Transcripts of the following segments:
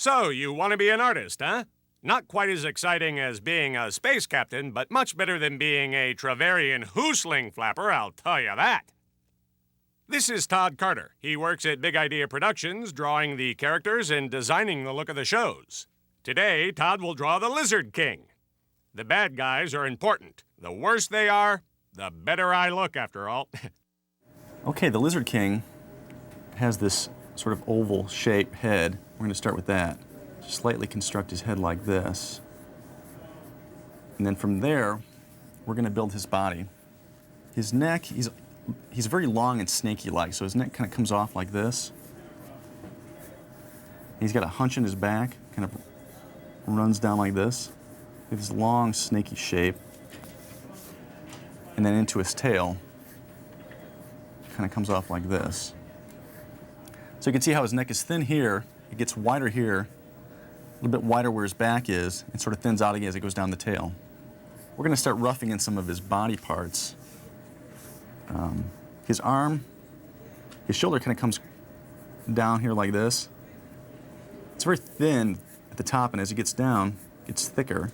So, you want to be an artist, huh? Not quite as exciting as being a space captain, but much better than being a Traverian Hoosling flapper, I'll tell you that. This is Todd Carter. He works at Big Idea Productions, drawing the characters and designing the look of the shows. Today, Todd will draw the Lizard King. The bad guys are important. The worse they are, the better I look, after all. Okay, the Lizard King has this sort of oval shape head. We're going to start with that. Just slightly construct his head like this. And then from there, we're going to build his body. His neck, he's very long and snaky-like, so his neck kind of comes off like this. He's got a hunch in his back, kind of runs down like this. He has this long, snaky shape. And then into his tail, kind of comes off like this. So you can see how his neck is thin here, it gets wider here, a little bit wider where his back is, and sort of thins out again as it goes down the tail. We're going to start roughing in some of his body parts. His arm, his shoulder kind of comes down here like this. It's very thin at the top, and as it gets down, it gets thicker.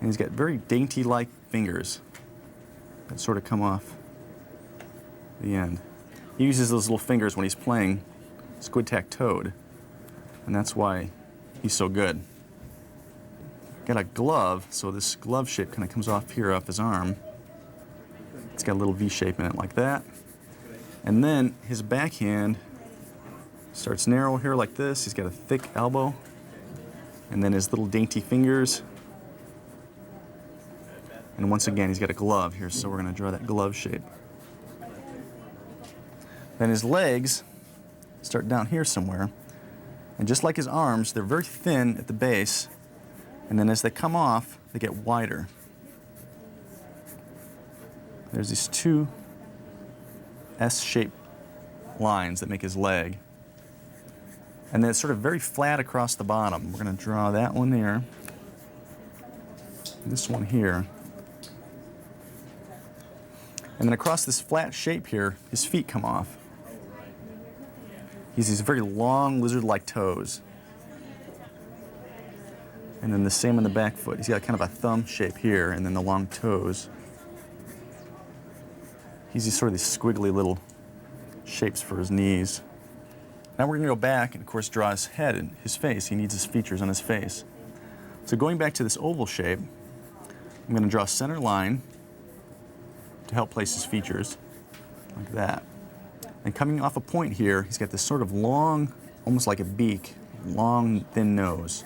And he's got very dainty-like fingers that sort of come off the end. He uses those little fingers when he's playing Squid-Tack-Toad, and that's why he's so good. Got a glove, so this glove shape kind of comes off here off his arm. It's got a little V shape in it like that. And then his backhand starts narrow here like this. He's got a thick elbow. And then his little dainty fingers. And once again, he's got a glove here, so we're going to draw that glove shape. Then his legs start down here somewhere. And just like his arms, they're very thin at the base. And then as they come off, they get wider. There's these two S-shaped lines that make his leg. And then it's sort of very flat across the bottom. We're going to draw that one there. This one here. And then across this flat shape here, his feet come off. He has these very long lizard-like toes. And then the same on the back foot. He's got kind of a thumb shape here, and then the long toes. He's these sort of these squiggly little shapes for his knees. Now we're going to go back and, of course, draw his head and his face. He needs his features on his face. So going back to this oval shape, I'm going to draw a center line to help place his features, like that. And coming off a point here, he's got this sort of long, almost like a beak, long, thin nose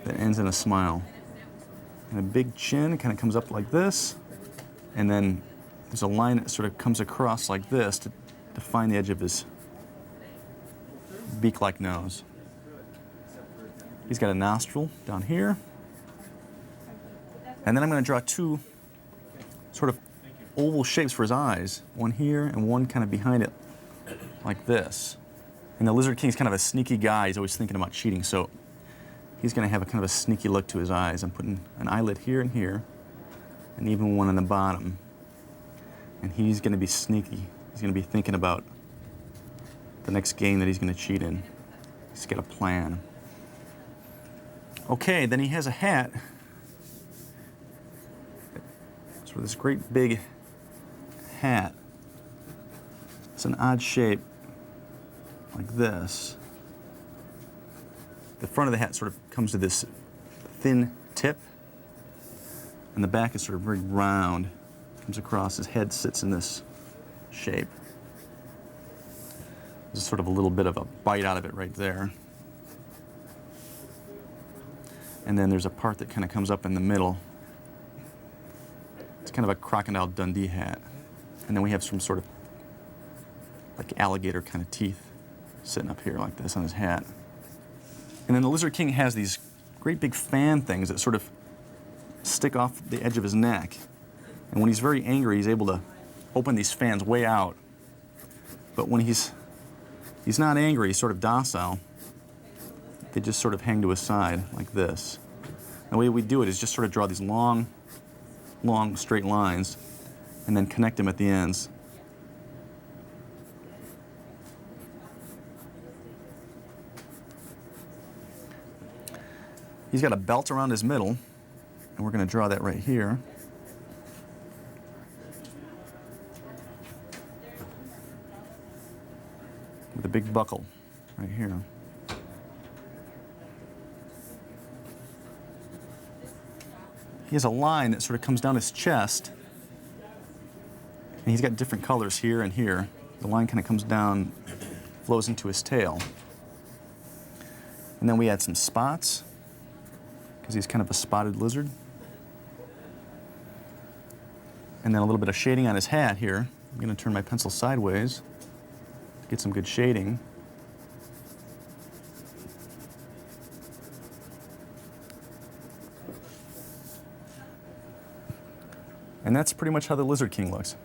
that ends in a smile. And a big chin, kind of comes up like this, and then there's a line that sort of comes across like this to define the edge of his beak-like nose. He's got a nostril down here. And then I'm going to draw two sort of oval shapes for his eyes, one here and one kind of behind it like this. And the Lizard King's kind of a sneaky guy. He's always thinking about cheating, so he's going to have a kind of a sneaky look to his eyes. I'm putting an eyelid here and here, and even one on the bottom. And he's going to be sneaky. He's going to be thinking about the next game that he's going to cheat in. He's got a plan. Okay, then he has a hat. So this great big hat. It's an odd shape, like this. The front of the hat sort of comes to this thin tip, and the back is sort of very round. Comes across, his head sits in this shape. There's sort of a little bit of a bite out of it right there. And then there's a part that kind of comes up in the middle. It's kind of a Crocodile Dundee hat. And then we have some sort of like alligator kind of teeth sitting up here like this on his hat. And then the Lizard King has these great big fan things that sort of stick off the edge of his neck. And when he's very angry, he's able to open these fans way out. But when he's not angry, he's sort of docile. They just sort of hang to his side like this. The way we do it is just sort of draw these long straight lines and then connect them at the ends. He's got a belt around his middle, and we're going to draw that right here. With a big buckle right here. He has a line that sort of comes down his chest, and he's got different colors here and here. The line kind of comes down, flows into his tail. And then we add some spots, because he's kind of a spotted lizard. And then a little bit of shading on his hat here. I'm going to turn my pencil sideways to get some good shading. And that's pretty much how the Lizard King looks.